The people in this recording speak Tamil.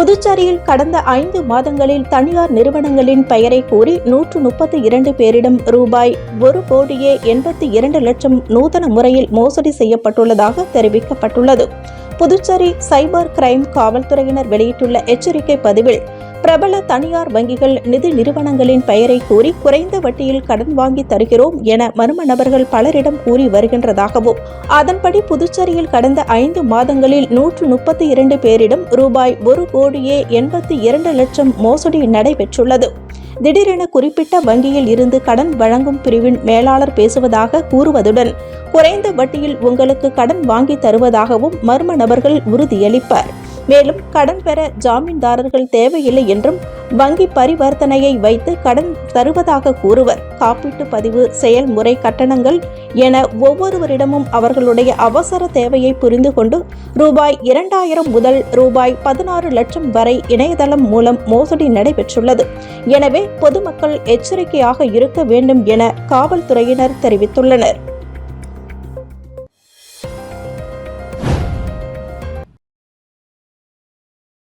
புதுச்சேரியில் கடந்த 5 மாதங்களில் தனியார் நிறுவனங்களின் பெயரை கூறி 132 பேரிடம் ரூபாய் 1,82,00,000 நூதன முறையில் மோசடி செய்யப்பட்டுள்ளதாக தெரிவிக்கப்பட்டுள்ளது. புதுச்சேரி சைபர் கிரைம் காவல்துறையினர் வெளியிட்டுள்ள எச்சரிக்கை பதிவில், பிரபல தனியார் வங்கிகள் நிதி நிறுவனங்களின் பெயரை கூறி குறைந்த வட்டியில் கடன் வாங்கி தருகிறோம் என மர்ம நபர்கள் பலரிடம் கூறி வருகின்றதாகவும், அதன்படி புதுச்சேரியில் கடந்த 5 மாதங்களில் 132 பேரிடம் ரூபாய் 1,82,00,000 மோசடி நடைபெற்றுள்ளது. திடீரென குறிப்பிட்ட வங்கியில் இருந்து கடன் வழங்கும் பிரிவின் மேலாளர் பேசுவதாக கூறுவதுடன் குறைந்த வட்டியில் உங்களுக்கு கடன் வாங்கி தருவதாகவும் மர்ம நபர்கள் உறுதியளிப்பார். மேலும் கடன் பெற ஜாமீன்தாரர்கள் தேவையில்லை என்றும் வங்கி பரிவர்த்தனையை வைத்து கடன் தருவதாக கூறுவர். காப்பீட்டு பதிவு, செயல்முறை கட்டணங்கள் என ஒவ்வொருவரிடமும் அவர்களுடைய அவசர தேவையை புரிந்து கொண்டு ரூபாய் 2,000 முதல் ரூபாய் 16 லட்சம் வரை இணையதளம் மூலம் மோசடி நடைபெற்றுள்ளது. எனவே பொதுமக்கள் எச்சரிக்கையாக இருக்க வேண்டும் என காவல்துறையினர் தெரிவித்துள்ளனர்.